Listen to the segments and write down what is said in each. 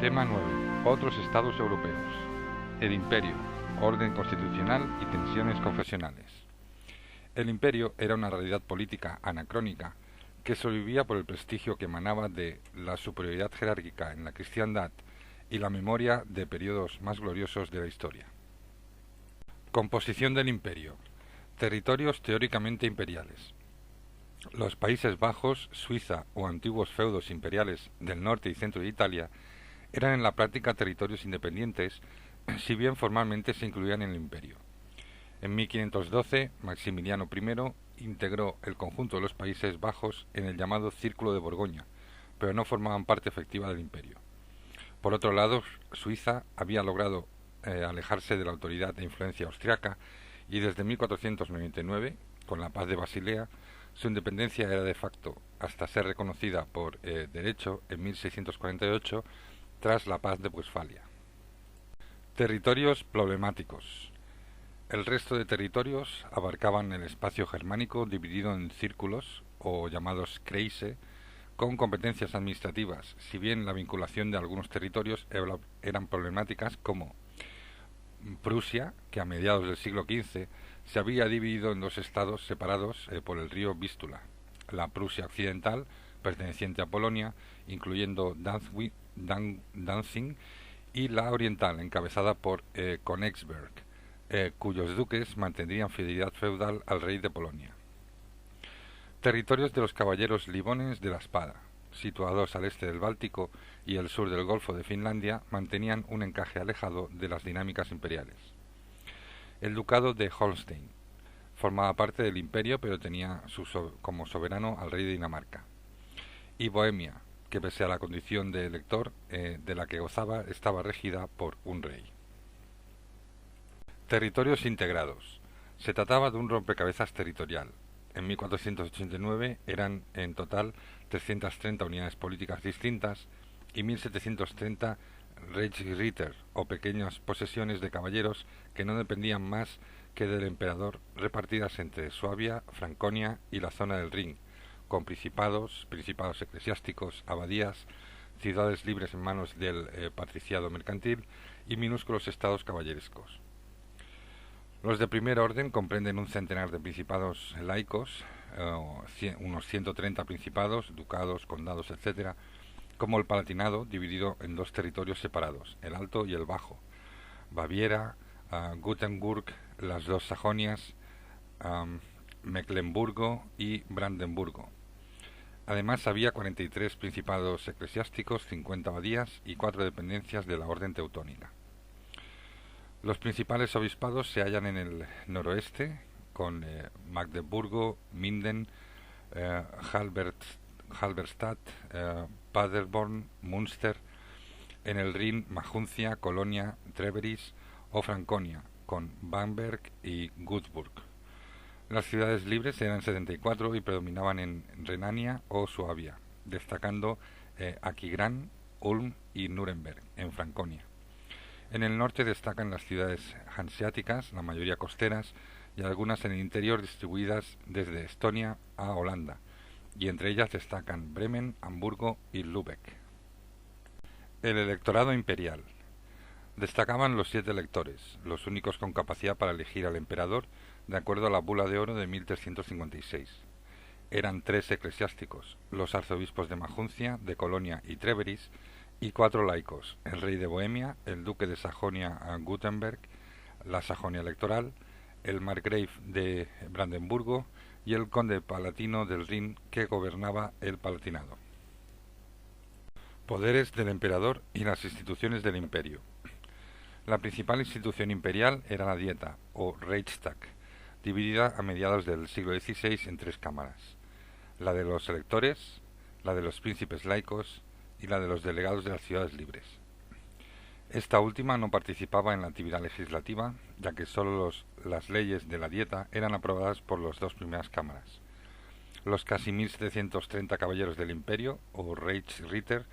Tema 9. Otros estados europeos. El imperio, orden constitucional y tensiones confesionales. El imperio era una realidad política anacrónica que sobrevivía por el prestigio que emanaba de la superioridad jerárquica en la cristiandad y la memoria de periodos más gloriosos de la historia. Composición del imperio. Territorios teóricamente imperiales. Los Países Bajos, Suiza o antiguos feudos imperiales del norte y centro de Italia eran en la práctica territorios independientes, si bien formalmente se incluían en el imperio. En 1512, Maximiliano I integró el conjunto de los Países Bajos en el llamado Círculo de Borgoña, pero no formaban parte efectiva del imperio. Por otro lado, Suiza había logrado alejarse de la autoridad e influencia austriaca y desde 1499, con la Paz de Basilea, su independencia era de facto, hasta ser reconocida por derecho en 1648 tras la Paz de Westfalia. Territorios problemáticos. El resto de territorios abarcaban el espacio germánico dividido en círculos, o llamados Kreise, con competencias administrativas, si bien la vinculación de algunos territorios eran problemáticas, como Prusia, que a mediados del siglo XV se había dividido en dos estados separados por el río Vístula: la Prusia occidental, perteneciente a Polonia, incluyendo Danzig, y la oriental, encabezada por Königsberg, cuyos duques mantendrían fidelidad feudal al rey de Polonia. Territorios de los caballeros libones de la espada, situados al este del Báltico y el sur del Golfo de Finlandia, mantenían un encaje alejado de las dinámicas imperiales. El ducado de Holstein formaba parte del imperio, pero tenía como soberano al rey de Dinamarca. Y Bohemia, que pese a la condición de elector de la que gozaba, estaba regida por un rey. Territorios integrados. Se trataba de un rompecabezas territorial. En 1489 eran en total 330 unidades políticas distintas y 1730 Reichsritter, o pequeñas posesiones de caballeros que no dependían más que del emperador, repartidas entre Suabia, Franconia y la zona del Rin, con principados eclesiásticos, abadías, ciudades libres en manos del patriciado mercantil y minúsculos estados caballerescos. Los de primer orden comprenden un centenar de principados laicos, unos 130 principados, ducados, condados, etc., como el Palatinado, dividido en dos territorios separados, el Alto y el Bajo, Baviera, Württemberg, las dos Sajonias, Mecklemburgo y Brandenburgo. Además había 43 principados eclesiásticos, 50 abadías y 4 dependencias de la orden teutónica. Los principales obispados se hallan en el noroeste, con Magdeburgo, Minden, Halberstadt, Paderborn, Münster; en el Rin, Maguncia, Colonia, Treveris o Franconia, con Bamberg y Würzburg. Las ciudades libres eran 74 y predominaban en Renania o Suabia, destacando Aquisgrán, Ulm y Nuremberg, en Franconia. En el norte destacan las ciudades hanseáticas, la mayoría costeras, y algunas en el interior distribuidas desde Estonia a Holanda, y entre ellas destacan Bremen, Hamburgo y Lübeck. El electorado imperial. Destacaban los 7 electores, los únicos con capacidad para elegir al emperador, de acuerdo a la Bula de Oro de 1356. Eran 3 eclesiásticos, los arzobispos de Maguncia, de Colonia y Treveris, y 4 laicos: el rey de Bohemia, el duque de Sajonia-Württemberg, la Sajonia electoral, el margrave de Brandenburgo y el conde palatino del Rin, que gobernaba el Palatinado. Poderes del emperador y las instituciones del imperio. La principal institución imperial era la Dieta, o Reichstag, dividida a mediados del siglo XVI en 3 cámaras: la de los electores, la de los príncipes laicos y la de los delegados de las ciudades libres. Esta última no participaba en la actividad legislativa, ya que sólo las leyes de la Dieta eran aprobadas por las 2 primeras cámaras. Los casi 1730 caballeros del imperio, o Reichsritter,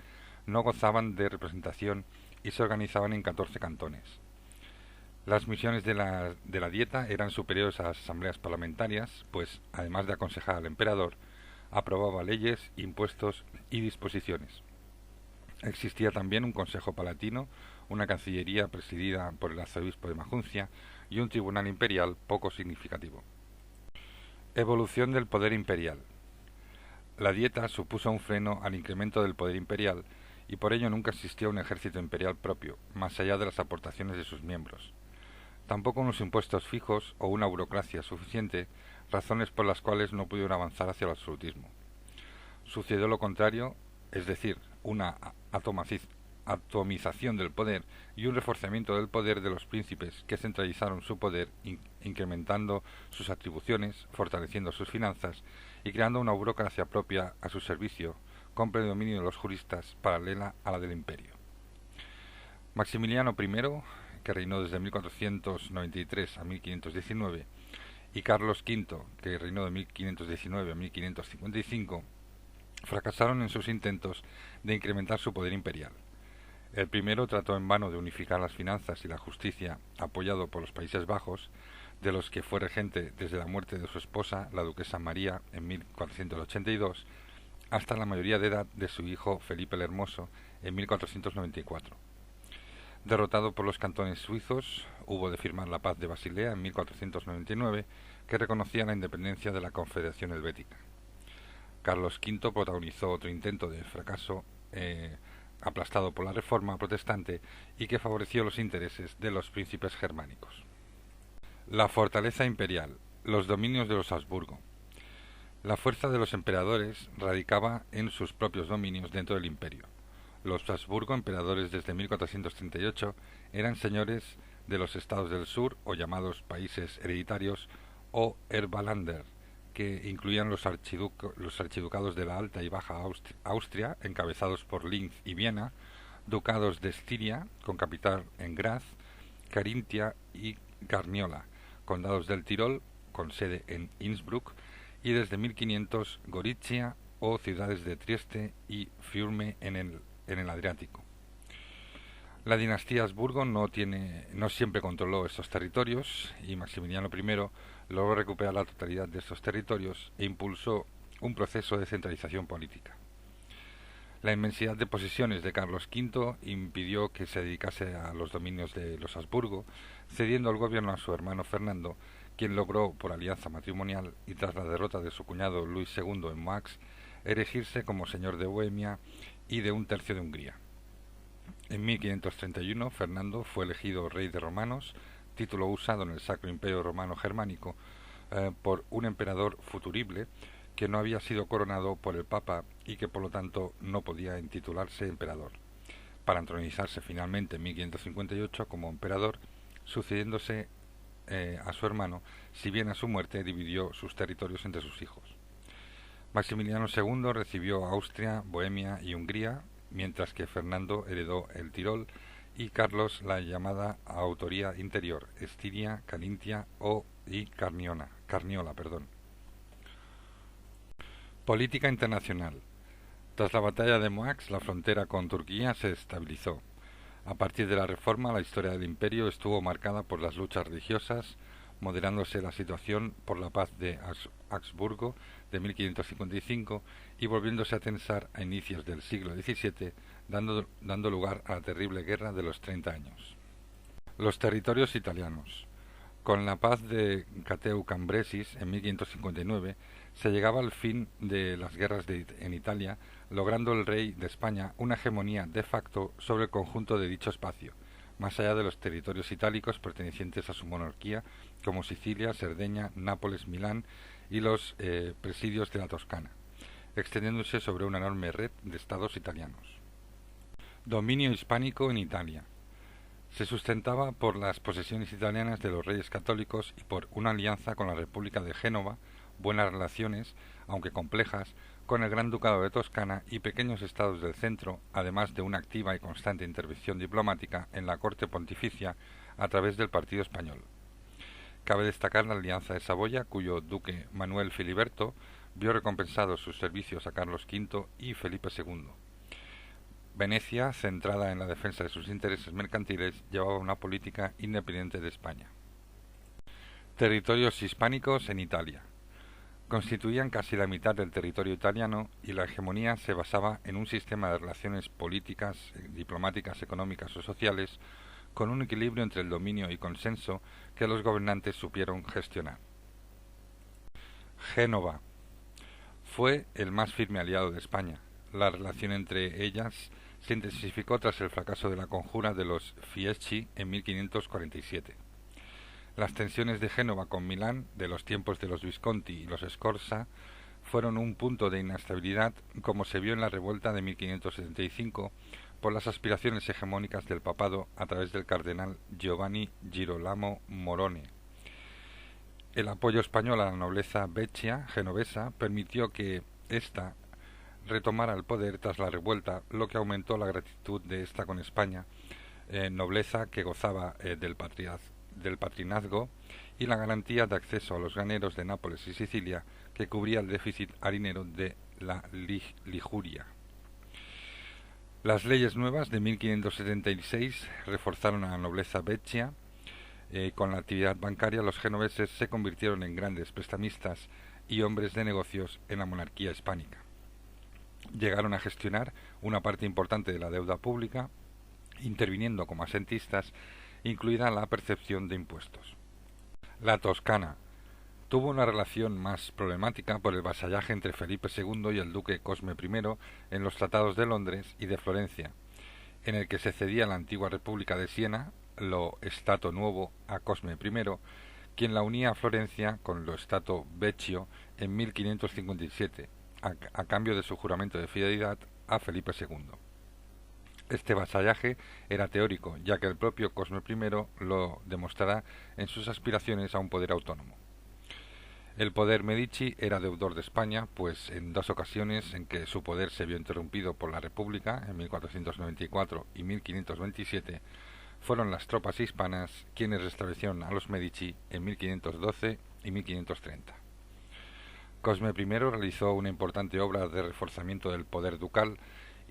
no gozaban de representación y se organizaban en 14 cantones. Las misiones de la Dieta eran superiores a las asambleas parlamentarias, pues, además de aconsejar al emperador, aprobaba leyes, impuestos y disposiciones. Existía también un Consejo Palatino, una Cancillería presidida por el arzobispo de Maguncia y un tribunal imperial poco significativo. Evolución del poder imperial. La Dieta supuso un freno al incremento del poder imperial y por ello nunca existió un ejército imperial propio, más allá de las aportaciones de sus miembros. Tampoco unos impuestos fijos o una burocracia suficiente, razones por las cuales no pudieron avanzar hacia el absolutismo. Sucedió lo contrario, es decir, una atomización del poder y un reforzamiento del poder de los príncipes que centralizaron su poder, incrementando sus atribuciones, fortaleciendo sus finanzas y creando una burocracia propia a su servicio, con predominio de los juristas paralela a la del imperio. Maximiliano I, que reinó desde 1493 a 1519, y Carlos V, que reinó de 1519 a 1555, fracasaron en sus intentos de incrementar su poder imperial. El primero trató en vano de unificar las finanzas y la justicia, apoyado por los Países Bajos, de los que fue regente desde la muerte de su esposa, la duquesa María, en 1482, hasta la mayoría de edad de su hijo Felipe el Hermoso, en 1494. Derrotado por los cantones suizos, hubo de firmar la Paz de Basilea en 1499, que reconocía la independencia de la Confederación Helvética. Carlos V protagonizó otro intento de fracaso aplastado por la Reforma protestante y que favoreció los intereses de los príncipes germánicos. La fortaleza imperial, los dominios de los Habsburgo. La fuerza de los emperadores radicaba en sus propios dominios dentro del imperio. Los Habsburgo, emperadores desde 1438, eran señores de los estados del sur, o llamados países hereditarios, o Erbalander, que incluían los archiducados de la Alta y Baja Austria, encabezados por Linz y Viena, ducados de Estiria, con capital en Graz, Carintia y Carniola, condados del Tirol, con sede en Innsbruck, y desde 1500 Gorizia o ciudades de Trieste y Fiume en el Adriático. La dinastía Habsburgo no siempre controló estos territorios y Maximiliano I logró recuperar la totalidad de estos territorios e impulsó un proceso de centralización política. La inmensidad de posesiones de Carlos V impidió que se dedicase a los dominios de los Habsburgo, cediendo el gobierno a su hermano Fernando, quien logró, por alianza matrimonial y tras la derrota de su cuñado Luis II en Moix, erigirse como señor de Bohemia y de un tercio de Hungría. En 1531 Fernando fue elegido rey de romanos, título usado en el Sacro Imperio Romano Germánico por un emperador futurible que no había sido coronado por el Papa y que por lo tanto no podía intitularse emperador, para entronizarse finalmente en 1558 como emperador, sucediéndose a su hermano, si bien a su muerte dividió sus territorios entre sus hijos. Maximiliano II recibió Austria, Bohemia y Hungría, mientras que Fernando heredó el Tirol y Carlos la llamada autoría interior, Estiria, Carintia y Carniola. Política internacional. Tras la batalla de Moix, la frontera con Turquía se estabilizó. A partir de la Reforma, la historia del imperio estuvo marcada por las luchas religiosas, moderándose la situación por la paz de Augsburgo de 1555 y volviéndose a tensar a inicios del siglo XVII, dando lugar a la terrible guerra de los 30 años. Los territorios italianos. Con la paz de Cateu-Cambresis en 1559 se llegaba al fin de las guerras en Italia, logrando el rey de España una hegemonía de facto sobre el conjunto de dicho espacio, más allá de los territorios itálicos pertenecientes a su monarquía, como Sicilia, Cerdeña, Nápoles, Milán y los presidios de la Toscana, extendiéndose sobre una enorme red de estados italianos. Dominio hispánico en Italia. Se sustentaba por las posesiones italianas de los reyes católicos y por una alianza con la República de Génova, buenas relaciones, aunque complejas, con el Gran Ducado de Toscana y pequeños estados del centro, además de una activa y constante intervención diplomática en la corte pontificia a través del Partido Español. Cabe destacar la Alianza de Saboya, cuyo duque Manuel Filiberto vio recompensados sus servicios a Carlos V y Felipe II. Venecia, centrada en la defensa de sus intereses mercantiles, llevaba una política independiente de España. Territorios hispánicos en Italia. Constituían casi la mitad del territorio italiano y la hegemonía se basaba en un sistema de relaciones políticas, diplomáticas, económicas o sociales con un equilibrio entre el dominio y consenso que los gobernantes supieron gestionar. Génova fue el más firme aliado de España. La relación entre ellas se intensificó tras el fracaso de la conjura de los Fieschi en 1547. Las tensiones de Génova con Milán, de los tiempos de los Visconti y los Scorza, fueron un punto de inestabilidad, como se vio en la revuelta de 1575 por las aspiraciones hegemónicas del papado a través del cardenal Giovanni Girolamo Morone. El apoyo español a la nobleza vecchia genovesa permitió que ésta retomara el poder tras la revuelta, lo que aumentó la gratitud de ésta con España, nobleza que gozaba del patrinazgo y la garantía de acceso a los graneros de Nápoles y Sicilia, que cubría el déficit harinero de la Liguria. Las leyes nuevas de 1576 reforzaron a la nobleza vecchia. Con la actividad bancaria, los genoveses se convirtieron en grandes prestamistas y hombres de negocios en la monarquía hispánica. Llegaron a gestionar una parte importante de la deuda pública, interviniendo como asentistas, incluida la percepción de impuestos. La Toscana tuvo una relación más problemática por el vasallaje entre Felipe II y el duque Cosme I en los tratados de Londres y de Florencia, en el que se cedía la antigua República de Siena, lo Stato Nuovo, a Cosme I, quien la unía a Florencia con lo Stato Vecchio en 1557, a cambio de su juramento de fidelidad a Felipe II. Este vasallaje era teórico, ya que el propio Cosme I lo demostrará en sus aspiraciones a un poder autónomo. El poder Medici era deudor de España, pues en dos ocasiones en que su poder se vio interrumpido por la República, en 1494 y 1527, fueron las tropas hispanas quienes restablecieron a los Medici en 1512 y 1530. Cosme I realizó una importante obra de reforzamiento del poder ducal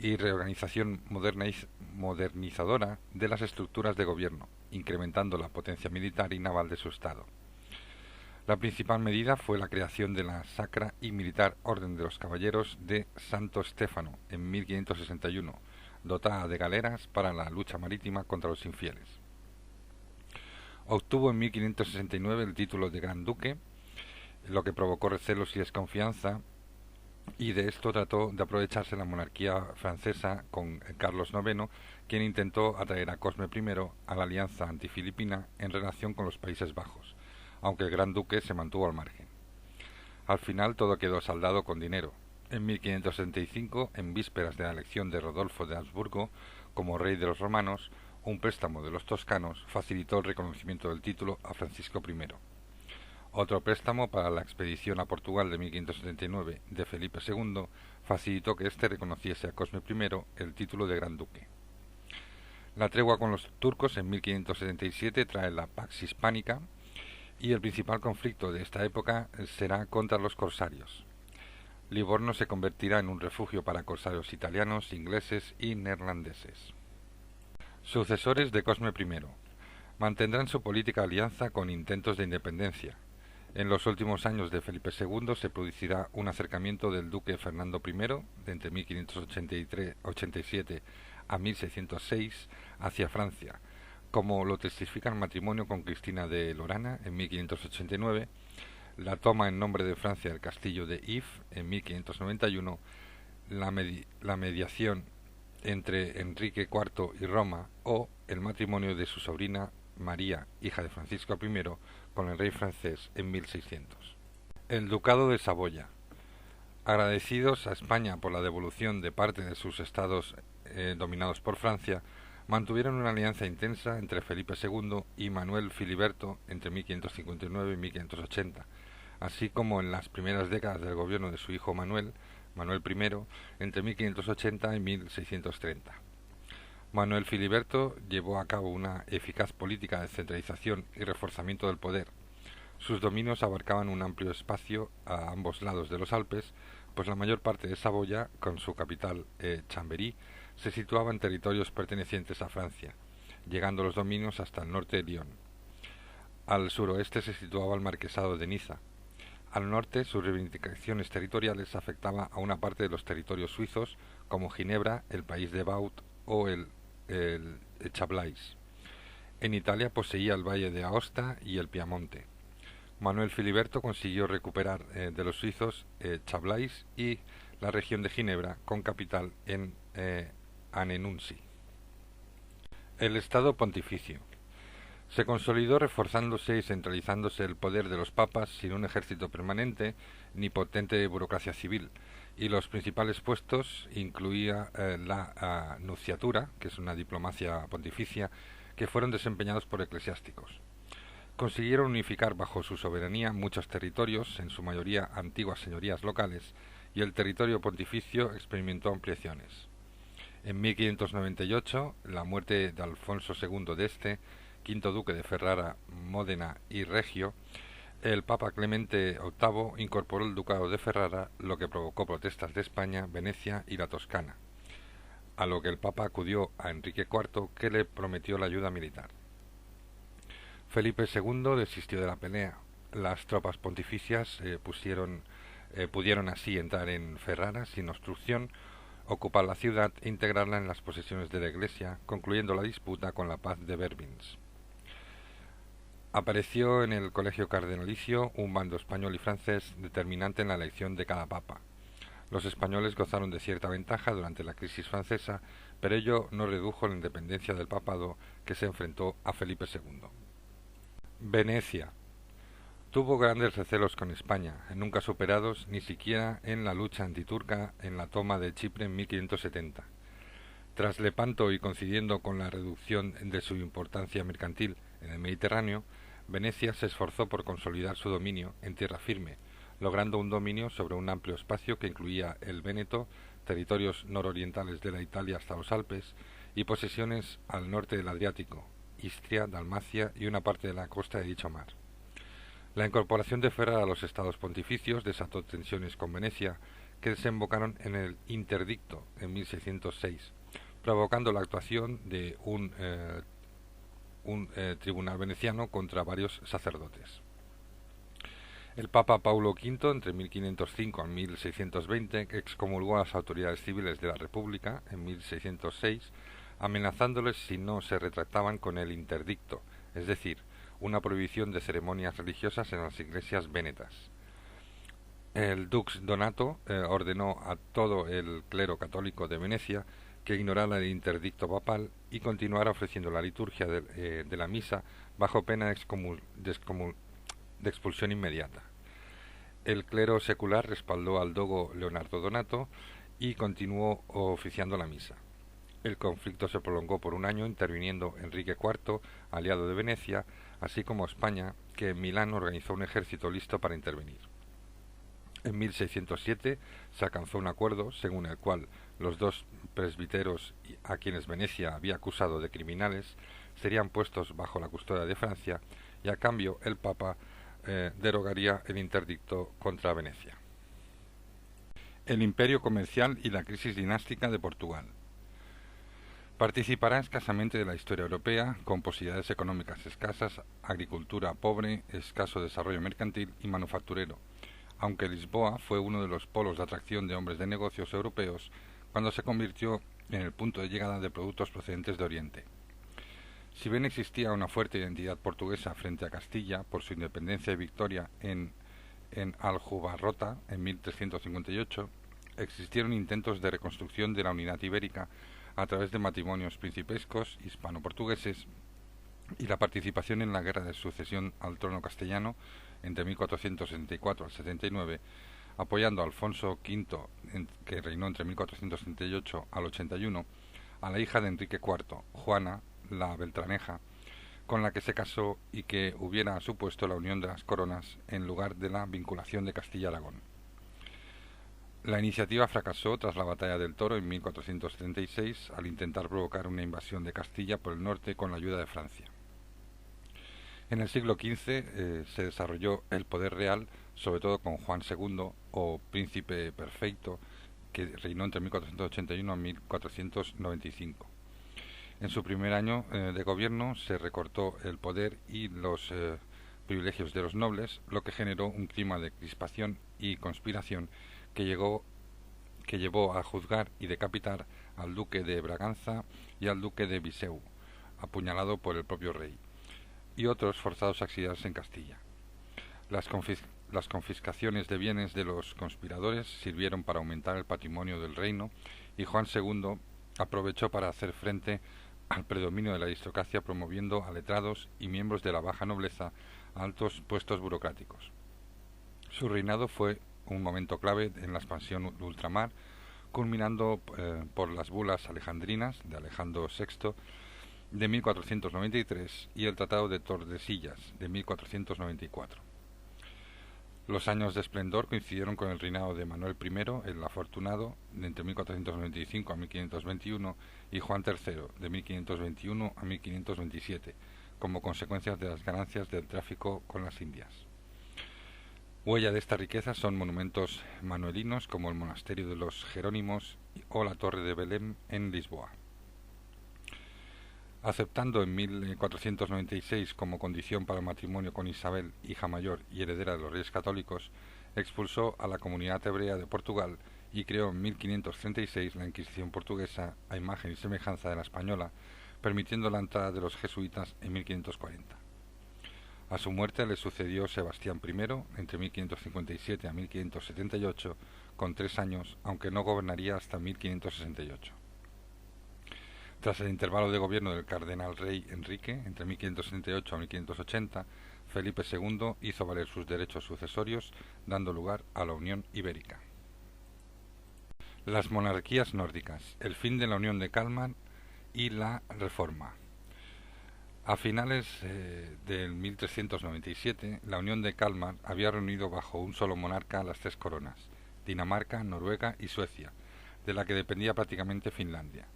y reorganización modernizadora de las estructuras de gobierno, incrementando la potencia militar y naval de su Estado. La principal medida fue la creación de la Sacra y Militar Orden de los Caballeros de Santo Stefano en 1561, dotada de galeras para la lucha marítima contra los infieles. Obtuvo en 1569 el título de Gran Duque, lo que provocó recelos y desconfianza, y de esto trató de aprovecharse la monarquía francesa con Carlos IX, quien intentó atraer a Cosme I a la alianza antifilipina en relación con los Países Bajos, aunque el Gran Duque se mantuvo al margen. Al final todo quedó saldado con dinero. En 1565, en vísperas de la elección de Rodolfo de Habsburgo como rey de los romanos, un préstamo de los toscanos facilitó el reconocimiento del título a Francisco I. Otro préstamo para la expedición a Portugal de 1579 de Felipe II facilitó que éste reconociese a Cosme I el título de Gran Duque. La tregua con los turcos en 1577 trae la Pax Hispánica, y el principal conflicto de esta época será contra los corsarios. Livorno se convertirá en un refugio para corsarios italianos, ingleses y neerlandeses. Sucesores de Cosme I. Mantendrán su política alianza con intentos de independencia. En los últimos años de Felipe II se producirá un acercamiento del duque Fernando I, de entre 1587 a 1606, hacia Francia, como lo testifica el matrimonio con Cristina de Lorana en 1589, la toma en nombre de Francia del castillo de If en 1591, la mediación entre Enrique IV y Roma o el matrimonio de su sobrina María, hija de Francisco I, con el rey francés en 1600. El Ducado de Saboya. Agradecidos a España por la devolución de parte de sus estados dominados por Francia, mantuvieron una alianza intensa entre Felipe II y Manuel Filiberto entre 1559 y 1580, así como en las primeras décadas del gobierno de su hijo Manuel I, entre 1580 y 1630. Manuel Filiberto llevó a cabo una eficaz política de centralización y reforzamiento del poder. Sus dominios abarcaban un amplio espacio a ambos lados de los Alpes, pues la mayor parte de Saboya, con su capital Chambéry, se situaba en territorios pertenecientes a Francia, llegando los dominios hasta el norte de Lyon. Al suroeste se situaba el marquesado de Niza. Al norte, sus reivindicaciones territoriales afectaban a una parte de los territorios suizos, como Ginebra, el país de Vaud o el Chablais. En Italia poseía el valle de Aosta y el Piamonte. Manuel Filiberto consiguió recuperar de los suizos Chablais y la región de Ginebra, con capital en Annenunsi. El Estado Pontificio. Se consolidó reforzándose y centralizándose el poder de los papas sin un ejército permanente ni potente burocracia civil, y los principales puestos incluía la nunciatura, que es una diplomacia pontificia, que fueron desempeñados por eclesiásticos. Consiguieron unificar bajo su soberanía muchos territorios, en su mayoría antiguas señorías locales, y el territorio pontificio experimentó ampliaciones. En 1598, la muerte de Alfonso II de este, quinto duque de Ferrara, Módena y Regio, el Papa Clemente VIII incorporó el ducado de Ferrara, lo que provocó protestas de España, Venecia y la Toscana, a lo que el Papa acudió a Enrique IV, que le prometió la ayuda militar. Felipe II desistió de la pelea. Las tropas pontificias pudieron así entrar en Ferrara sin obstrucción, ocupar la ciudad e integrarla en las posesiones de la Iglesia, concluyendo la disputa con la paz de Vervins. Apareció en el colegio cardenalicio un bando español y francés determinante en la elección de cada papa. Los españoles gozaron de cierta ventaja durante la crisis francesa, pero ello no redujo la independencia del papado, que se enfrentó a Felipe II. Venecia. Tuvo grandes recelos con España, nunca superados ni siquiera en la lucha antiturca en la toma de Chipre en 1570. Tras Lepanto y coincidiendo con la reducción de su importancia mercantil en el Mediterráneo, Venecia se esforzó por consolidar su dominio en tierra firme, logrando un dominio sobre un amplio espacio que incluía el Véneto, territorios nororientales de la Italia hasta los Alpes y posesiones al norte del Adriático, Istria, Dalmacia y una parte de la costa de dicho mar. La incorporación de Ferrara a los estados pontificios desató tensiones con Venecia, que desembocaron en el interdicto en 1606, provocando la actuación de un tribunal veneciano contra varios sacerdotes. El Papa Paulo V, entre 1505 y 1620, excomulgó a las autoridades civiles de la República en 1606, amenazándoles si no se retractaban con el interdicto, es decir, una prohibición de ceremonias religiosas en las iglesias vénetas. El Dux Donato ordenó a todo el clero católico de Venecia que ignorara el interdicto papal y continuara ofreciendo la liturgia de la misa bajo pena de expulsión inmediata. El clero secular respaldó al dogo Leonardo Donato y continuó oficiando la misa. El conflicto se prolongó por un año, interviniendo Enrique IV, aliado de Venecia, así como España, que en Milán organizó un ejército listo para intervenir. En 1607 se alcanzó un acuerdo según el cual los dos presbíteros a quienes Venecia había acusado de criminales serían puestos bajo la custodia de Francia y a cambio el Papa derogaría el interdicto contra Venecia. El imperio comercial y la crisis dinástica de Portugal. Participará escasamente de la historia europea, con posibilidades económicas escasas, agricultura pobre, escaso desarrollo mercantil y manufacturero, aunque Lisboa fue uno de los polos de atracción de hombres de negocios europeos cuando se convirtió en el punto de llegada de productos procedentes de Oriente. Si bien existía una fuerte identidad portuguesa frente a Castilla por su independencia y victoria en Aljubarrota en 1358, existieron intentos de reconstrucción de la unidad ibérica a través de matrimonios principescos hispano-portugueses y la participación en la guerra de sucesión al trono castellano entre 1464 al 79, apoyando a Alfonso V, que reinó entre 1478 al 81, a la hija de Enrique IV, Juana la Beltraneja, con la que se casó y que hubiera supuesto la unión de las coronas en lugar de la vinculación de Castilla-Aragón. La iniciativa fracasó tras la batalla del Toro en 1436 al intentar provocar una invasión de Castilla por el norte con la ayuda de Francia. En el siglo XV se desarrolló el poder real, sobre todo con Juan II, o príncipe perfecto, que reinó entre 1481 y 1495. En su primer año de gobierno se recortó el poder y los privilegios de los nobles, lo que generó un clima de crispación y conspiración que llevó a juzgar y decapitar al duque de Braganza y al duque de Viseu, apuñalado por el propio rey, y otros forzados a exiliarse en Castilla. Las confiscaciones de bienes de los conspiradores sirvieron para aumentar el patrimonio del reino, y Juan II aprovechó para hacer frente al predominio de la aristocracia, promoviendo a letrados y miembros de la baja nobleza a altos puestos burocráticos. Su reinado fue un momento clave en la expansión de ultramar, culminando por las bulas alejandrinas de Alejandro VI de 1493 y el Tratado de Tordesillas de 1494. Los años de esplendor coincidieron con el reinado de Manuel I el Afortunado entre 1495 a 1521 y Juan III de 1521 a 1527, como consecuencia de las ganancias del tráfico con las Indias. Huella de esta riqueza son monumentos manuelinos como el monasterio de los Jerónimos o la Torre de Belém en Lisboa. Aceptando en 1496 como condición para el matrimonio con Isabel, hija mayor y heredera de los reyes católicos, expulsó a la comunidad hebrea de Portugal y creó en 1536 la Inquisición portuguesa a imagen y semejanza de la española, permitiendo la entrada de los jesuitas en 1540. A su muerte le sucedió Sebastián I entre 1557 a 1578, con 3 años, aunque no gobernaría hasta 1568. Tras el intervalo de gobierno del cardenal rey Enrique, entre 1578 a 1580, Felipe II hizo valer sus derechos sucesorios, dando lugar a la Unión Ibérica. Las monarquías nórdicas, el fin de la Unión de Kalmar y la Reforma. A finales del 1397, la Unión de Kalmar había reunido bajo un solo monarca las 3 coronas, Dinamarca, Noruega y Suecia, de la que dependía prácticamente Finlandia.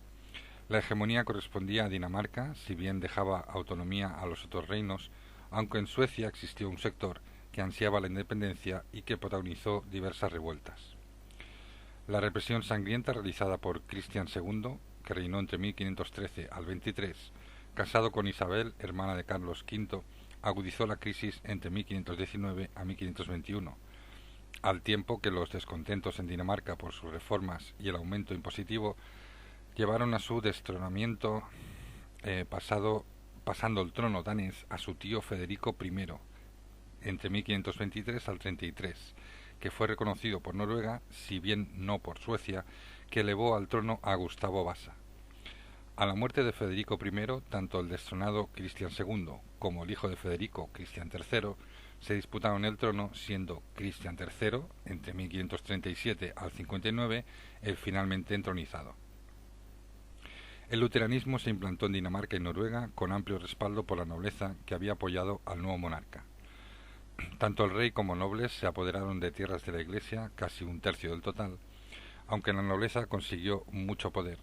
La hegemonía correspondía a Dinamarca, si bien dejaba autonomía a los otros reinos, aunque en Suecia existió un sector que ansiaba la independencia y que protagonizó diversas revueltas. La represión sangrienta realizada por Cristian II, que reinó entre 1513 al 23, casado con Isabel, hermana de Carlos V, agudizó la crisis entre 1519 a 1521, al tiempo que los descontentos en Dinamarca por sus reformas y el aumento impositivo llevaron a su destronamiento, pasando el trono danés a su tío Federico I, entre 1523 al 33, que fue reconocido por Noruega, si bien no por Suecia, que elevó al trono a Gustavo Vasa. A la muerte de Federico I, tanto el destronado Cristian II como el hijo de Federico, Cristian III, se disputaron el trono, siendo Cristian III, entre 1537 al 59, el finalmente entronizado. El luteranismo se implantó en Dinamarca y Noruega con amplio respaldo por la nobleza que había apoyado al nuevo monarca. Tanto el rey como nobles se apoderaron de tierras de la Iglesia, casi un tercio del total, aunque la nobleza consiguió mucho poder.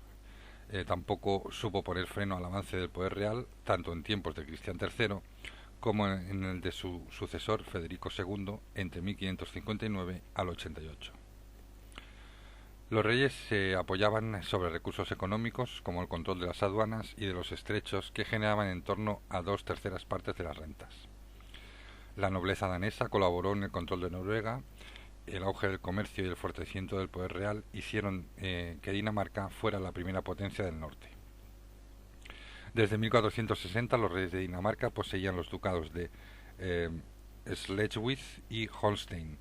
Tampoco supo poner freno al avance del poder real, tanto en tiempos de Cristian III como en el de su sucesor Federico II entre 1559 al 88. Los reyes se apoyaban sobre recursos económicos como el control de las aduanas y de los estrechos que generaban en torno a 2/3 partes de las rentas. La nobleza danesa colaboró en el control de Noruega. El auge del comercio y el fortalecimiento del poder real hicieron que Dinamarca fuera la primera potencia del norte. Desde 1460 los reyes de Dinamarca poseían los ducados de Schleswig y Holstein,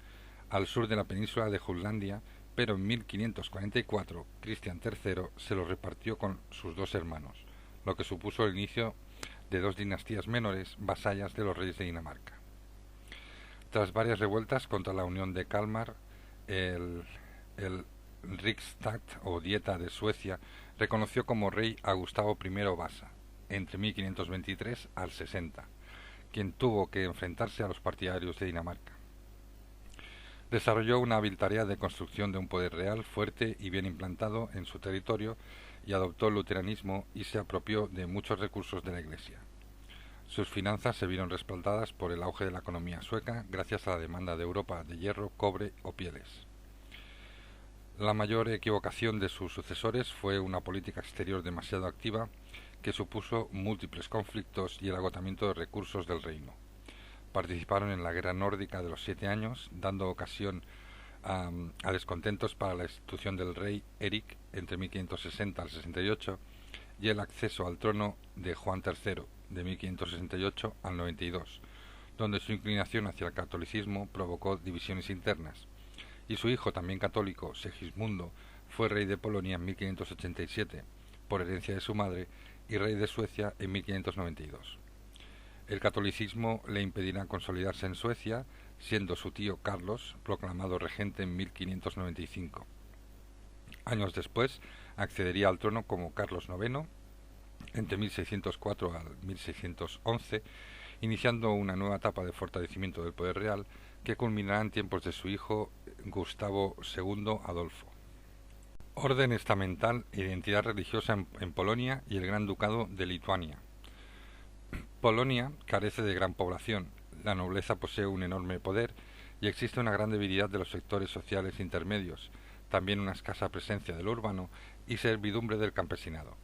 al sur de la península de Jutlandia, pero en 1544 Cristian III se los repartió con sus 2 hermanos, lo que supuso el inicio de 2 dinastías menores vasallas de los reyes de Dinamarca. Tras varias revueltas contra la Unión de Kalmar, el Riksdag o Dieta de Suecia reconoció como rey a Gustavo I Vasa, entre 1523 al 60, quien tuvo que enfrentarse a los partidarios de Dinamarca. Desarrolló una hábil tarea de construcción de un poder real fuerte y bien implantado en su territorio y adoptó el luteranismo y se apropió de muchos recursos de la Iglesia. Sus finanzas se vieron respaldadas por el auge de la economía sueca gracias a la demanda de Europa de hierro, cobre o pieles. La mayor equivocación de sus sucesores fue una política exterior demasiado activa que supuso múltiples conflictos y el agotamiento de recursos del reino. Participaron en la Guerra Nórdica de los 7 años, dando ocasión a descontentos para la institución del rey Eric entre 1560 al 68 y el acceso al trono de Juan III de 1568 al 92, donde su inclinación hacia el catolicismo provocó divisiones internas, y su hijo, también católico, Segismundo, fue rey de Polonia en 1587, por herencia de su madre, y rey de Suecia en 1592. El catolicismo le impedirá consolidarse en Suecia, siendo su tío Carlos proclamado regente en 1595. Años después accedería al trono como Carlos IX, entre 1604 al 1611, iniciando una nueva etapa de fortalecimiento del poder real que culminará en tiempos de su hijo Gustavo II Adolfo. Orden estamental e identidad religiosa en Polonia y el Gran Ducado de Lituania. Polonia carece de gran población, la nobleza posee un enorme poder y existe una gran debilidad de los sectores sociales intermedios, también una escasa presencia del urbano y servidumbre del campesinado.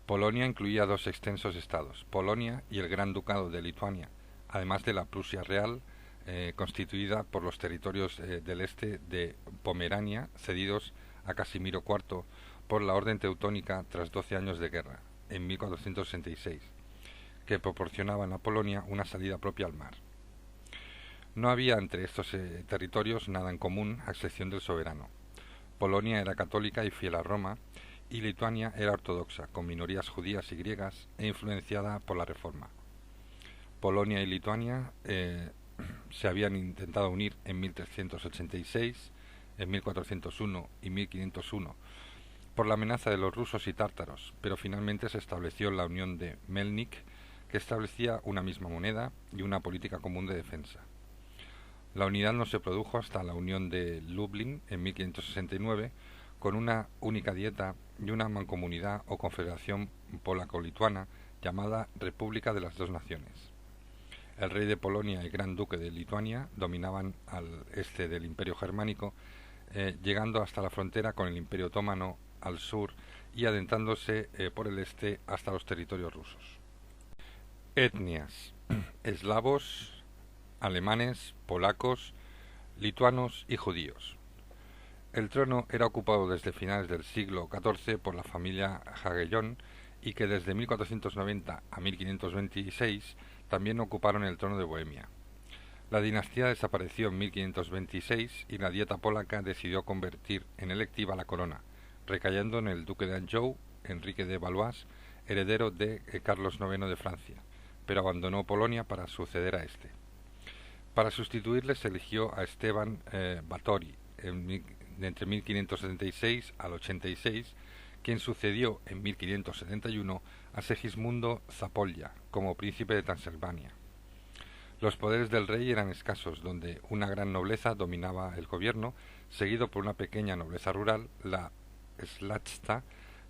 Polonia incluía dos extensos estados, Polonia y el Gran Ducado de Lituania, además de la Prusia Real, constituida por los territorios del este de Pomerania, cedidos a Casimiro IV por la Orden Teutónica tras 12 años de guerra, en 1466, que proporcionaban a Polonia una salida propia al mar. No había entre estos territorios nada en común, a excepción del soberano. Polonia era católica y fiel a Roma, y Lituania era ortodoxa, con minorías judías y griegas, e influenciada por la Reforma. Polonia y Lituania se habían intentado unir en 1386, en 1401 y 1501, por la amenaza de los rusos y tártaros, pero finalmente se estableció la Unión de Melnik, que establecía una misma moneda y una política común de defensa. La unidad no se produjo hasta la Unión de Lublin en 1569, con una única dieta y una mancomunidad o confederación polaco-lituana llamada República de las Dos Naciones. El rey de Polonia y gran duque de Lituania dominaban al este del Imperio Germánico, llegando hasta la frontera con el Imperio Otomano al sur y adentrándose por el este hasta los territorios rusos. Etnias: eslavos, alemanes, polacos, lituanos y judíos. El trono era ocupado desde finales del siglo XIV por la familia Jagellón y que desde 1490 a 1526 también ocuparon el trono de Bohemia. La dinastía desapareció en 1526 y la Dieta polaca decidió convertir en electiva la corona, recayendo en el duque de Anjou, Enrique de Valois, heredero de Carlos IX de Francia, pero abandonó Polonia para suceder a este. Para sustituirle se eligió a Esteban Báthory entre 1576 al 86, quien sucedió en 1571 a Segismundo Zapolya como príncipe de Transilvania. Los poderes del rey eran escasos, donde una gran nobleza dominaba el gobierno, seguido por una pequeña nobleza rural, la Szlachta,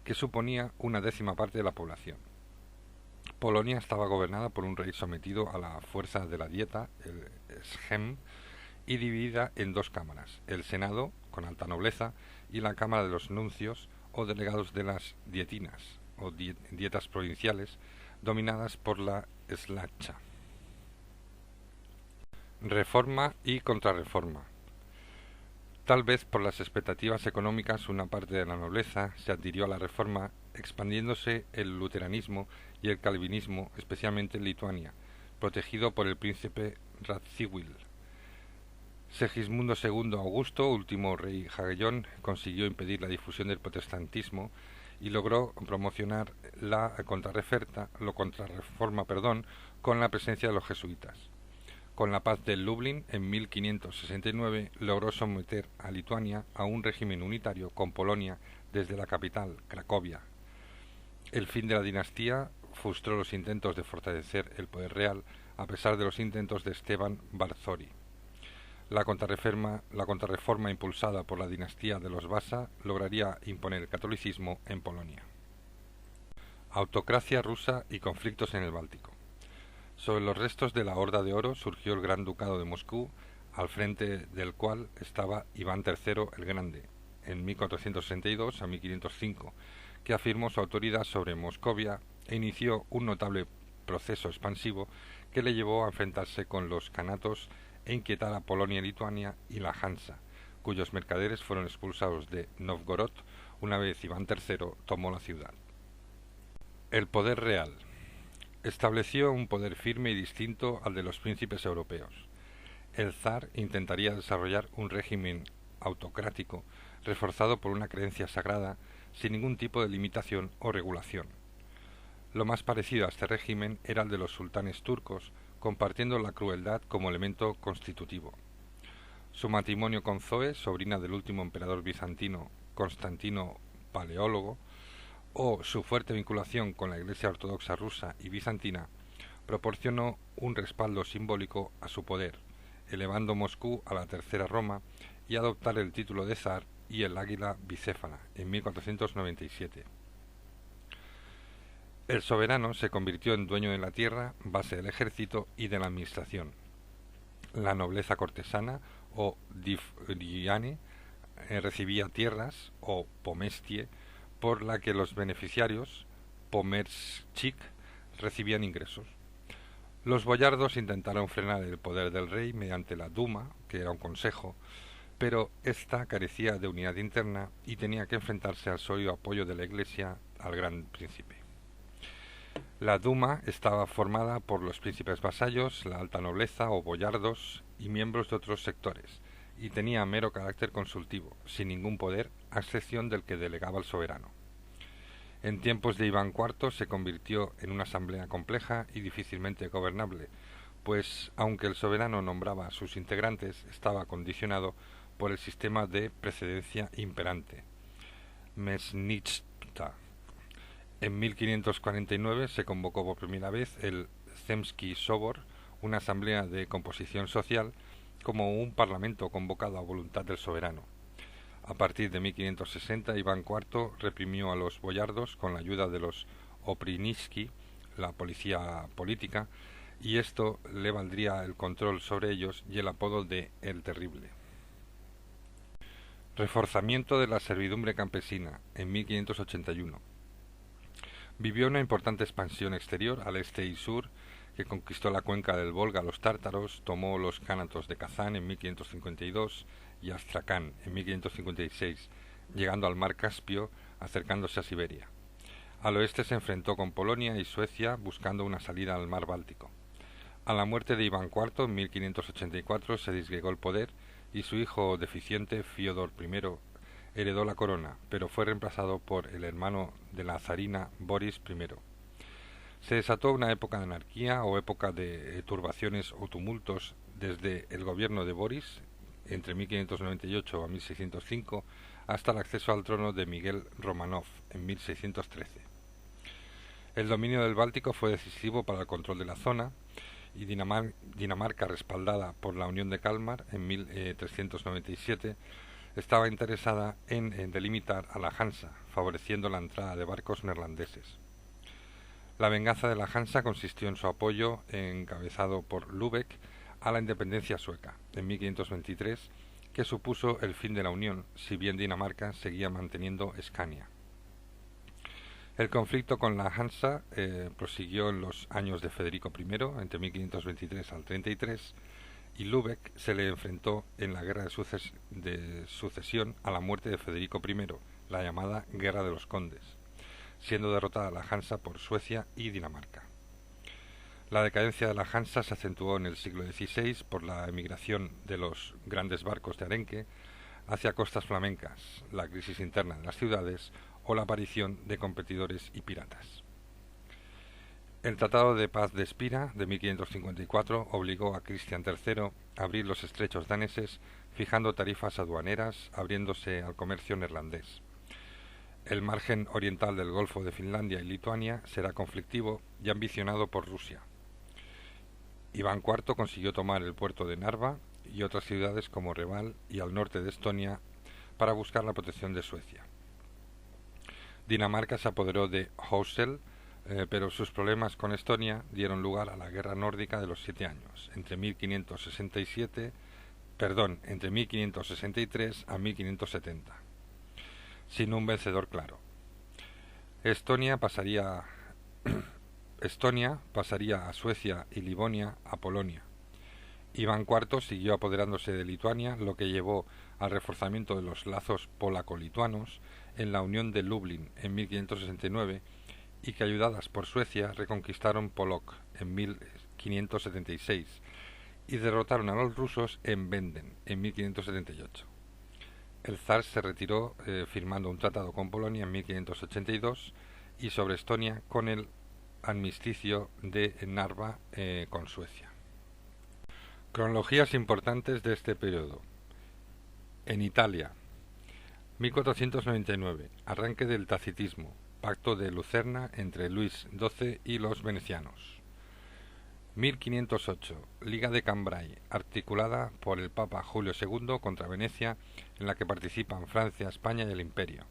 que suponía una décima parte de la población. Polonia estaba gobernada por un rey sometido a la fuerza de la dieta, el Sejm, y dividida en dos cámaras, el Senado, con alta nobleza, y la Cámara de los Nuncios o delegados de las dietinas, o dietas provinciales, dominadas por la Szlachta. Reforma y contrarreforma. Tal vez por las expectativas económicas, una parte de la nobleza se adhirió a la reforma, expandiéndose el luteranismo y el calvinismo, especialmente en Lituania, protegido por el príncipe Radziwiłł. Segismundo II Augusto, último rey Jagellón, consiguió impedir la difusión del protestantismo y logró promocionar la contrarreforma con la presencia de los jesuitas. Con la paz de Lublin, en 1569, logró someter a Lituania a un régimen unitario con Polonia desde la capital, Cracovia. El fin de la dinastía frustró los intentos de fortalecer el poder real, a pesar de los intentos de Esteban Báthory. La contrarreforma impulsada por la dinastía de los Bassa lograría imponer el catolicismo en Polonia. Autocracia rusa y conflictos en el Báltico. Sobre los restos de la Horda de Oro surgió el Gran Ducado de Moscú, al frente del cual estaba Iván III el Grande, en 1462 a 1505, que afirmó su autoridad sobre Moscovia e inició un notable proceso expansivo que le llevó a enfrentarse con los Kanatos e inquietar a Polonia y Lituania y la Hansa, cuyos mercaderes fueron expulsados de Novgorod una vez Iván III tomó la ciudad. El poder real. Estableció un poder firme y distinto al de los príncipes europeos. El zar intentaría desarrollar un régimen autocrático reforzado por una creencia sagrada sin ningún tipo de limitación o regulación. Lo más parecido a este régimen era el de los sultanes turcos, compartiendo la crueldad como elemento constitutivo. Su matrimonio con Zoe, sobrina del último emperador bizantino Constantino Paleólogo, o su fuerte vinculación con la Iglesia Ortodoxa rusa y bizantina, proporcionó un respaldo simbólico a su poder, elevando Moscú a la tercera Roma y adoptar el título de zar y el águila bicéfala en 1497. El soberano se convirtió en dueño de la tierra, base del ejército y de la administración. La nobleza cortesana o divriane recibía tierras o pomestie por la que los beneficiarios, pomertschik, recibían ingresos. Los boyardos intentaron frenar el poder del rey mediante la Duma, que era un consejo, pero ésta carecía de unidad interna y tenía que enfrentarse al sólido apoyo de la Iglesia al gran príncipe. La Duma estaba formada por los príncipes vasallos, la alta nobleza o boyardos y miembros de otros sectores, y tenía mero carácter consultivo, sin ningún poder, a excepción del que delegaba el soberano. En tiempos de Iván IV se convirtió en una asamblea compleja y difícilmente gobernable, pues aunque el soberano nombraba a sus integrantes, estaba condicionado por el sistema de precedencia imperante, Mesnitsta. En 1549 se convocó por primera vez el Zemski Sobor, una asamblea de composición social, como un parlamento convocado a voluntad del soberano. A partir de 1560, Iván IV reprimió a los boyardos con la ayuda de los Oprinitski, la policía política, y esto le valdría el control sobre ellos y el apodo de El Terrible. Reforzamiento de la servidumbre campesina en 1581. Vivió una importante expansión exterior al este y sur, que conquistó la cuenca del Volga a los tártaros, tomó los Cánatos de Kazán en 1552 y Astracán en 1556, llegando al mar Caspio, acercándose a Siberia. Al oeste se enfrentó con Polonia y Suecia, buscando una salida al mar Báltico. A la muerte de Iván IV en 1584 se disgregó el poder y su hijo deficiente, Fiódor I, heredó la corona, pero fue reemplazado por el hermano de la zarina, Boris I. Se desató una época de anarquía o época de turbaciones o tumultos desde el gobierno de Boris, entre 1598 a 1605, hasta el acceso al trono de Miguel Romanov en 1613. El dominio del Báltico fue decisivo para el control de la zona, y Dinamarca, respaldada por la Unión de Kalmar en 1397, estaba interesada en delimitar a la Hansa, favoreciendo la entrada de barcos neerlandeses. La venganza de la Hansa consistió en su apoyo, encabezado por Lübeck, a la independencia sueca, en 1523, que supuso el fin de la Unión, si bien Dinamarca seguía manteniendo Escania. El conflicto con la Hansa prosiguió en los años de Federico I, entre 1523 al 33, y Lübeck se le enfrentó en la guerra de sucesión a la muerte de Federico I, la llamada Guerra de los Condes, siendo derrotada la Hansa por Suecia y Dinamarca. La decadencia de la Hansa se acentuó en el siglo XVI por la emigración de los grandes barcos de arenque hacia costas flamencas, la crisis interna de las ciudades o la aparición de competidores y piratas. El Tratado de Paz de Espira de 1554 obligó a Cristian III a abrir los estrechos daneses, fijando tarifas aduaneras, abriéndose al comercio neerlandés. El margen oriental del Golfo de Finlandia y Lituania será conflictivo y ambicionado por Rusia. Iván IV consiguió tomar el puerto de Narva y otras ciudades como Reval y al norte de Estonia para buscar la protección de Suecia. Dinamarca se apoderó de Housel, pero sus problemas con Estonia dieron lugar a la Guerra Nórdica de los 7 años, entre 1563 a 1570, sin un vencedor claro. Estonia pasaría Estonia pasaría a Suecia y Livonia a Polonia. Iván IV siguió apoderándose de Lituania, lo que llevó al reforzamiento de los lazos polaco-lituanos en la Unión de Lublin en 1569 y que, ayudadas por Suecia, reconquistaron Polog en 1576 y derrotaron a los rusos en Venden en 1578. El zar se retiró firmando un tratado con Polonia en 1582 y sobre Estonia con el armisticio de Narva con Suecia. Cronologías importantes de este periodo. En Italia, 1499, arranque del tacitismo, pacto de Lucerna entre Luis XII y los venecianos. 1508, Liga de Cambrai, articulada por el Papa Julio II contra Venecia, en la que participan Francia, España y el Imperio.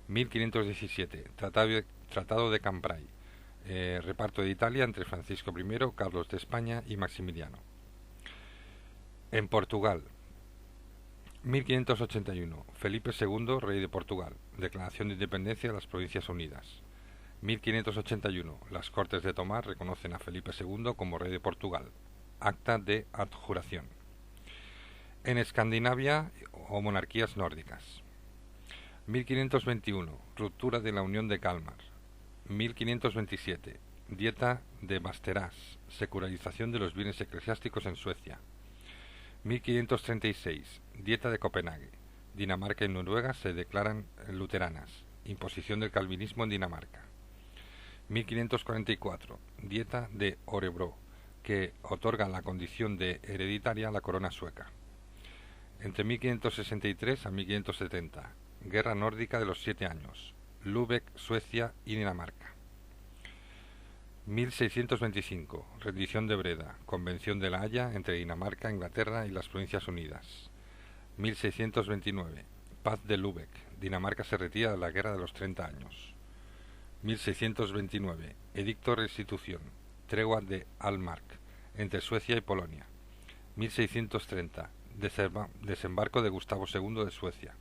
1517, Tratado de Cambrai, reparto de Italia entre Francisco I, Carlos de España y Maximiliano. En Portugal, 1581, Felipe II, rey de Portugal, declaración de independencia de las Provincias Unidas. 1581, las Cortes de Tomar reconocen a Felipe II como rey de Portugal. Acta de adjuración. En Escandinavia o monarquías nórdicas. 1521, ruptura de la Unión de Kalmar. 1527, Dieta de Västerås, secularización de los bienes eclesiásticos en Suecia. 1536, Dieta de Copenhague. Dinamarca y Noruega se declaran luteranas. Imposición del calvinismo en Dinamarca. 1544, Dieta de Örebro, que otorga la condición de hereditaria a la corona sueca. Entre 1563 a 1570, Guerra nórdica de los 7 años, Lübeck, Suecia y Dinamarca. 1625, rendición de Breda, Convención de la Haya entre Dinamarca, Inglaterra y las Provincias Unidas. 1629, Paz de Lübeck, Dinamarca se retira de la Guerra de los 30 años. 1629, Edicto de Restitución, tregua de Altmark, entre Suecia y Polonia. 1630, desembarco de Gustavo II de Suecia.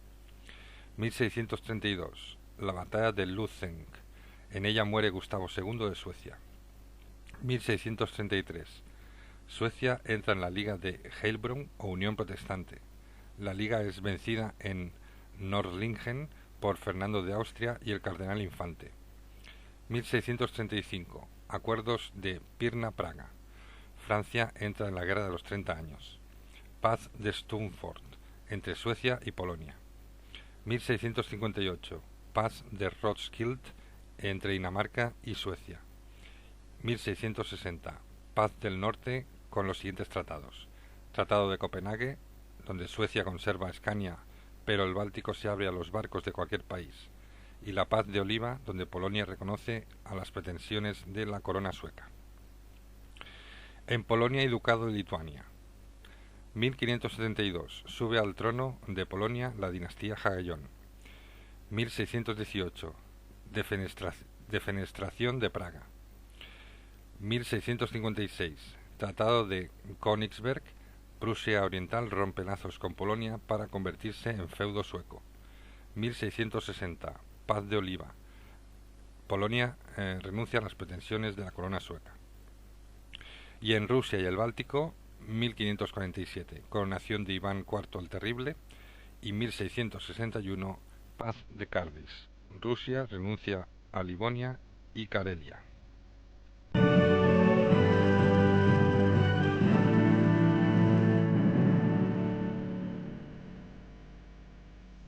1632, la batalla de Lützen, en ella muere Gustavo II de Suecia. 1633, Suecia entra en la Liga de Heilbronn o Unión Protestante. La Liga es vencida en Nördlingen por Fernando de Austria y el cardenal Infante. 1635, acuerdos de Pirna-Praga. Francia entra en la Guerra de los 30 años. Paz de Stamford, entre Suecia y Polonia. 1658, Paz de Roskilde, entre Dinamarca y Suecia. 1660, Paz del Norte con los siguientes tratados. Tratado de Copenhague, donde Suecia conserva Escania, pero el Báltico se abre a los barcos de cualquier país. Y la Paz de Oliva, donde Polonia reconoce a las pretensiones de la corona sueca. En Polonia y Ducado de Lituania. 1572, sube al trono de Polonia la dinastía Jagellón. 1618, defenestración de Praga. 1656, Tratado de Königsberg, Prusia Oriental rompe lazos con Polonia para convertirse en feudo sueco. 1660, Paz de Oliva. Polonia renuncia a las pretensiones de la corona sueca. Y en Rusia y el Báltico, 1547, coronación de Iván IV el Terrible, y 1661, Paz de Cádiz. Rusia renuncia a Livonia y Carelia.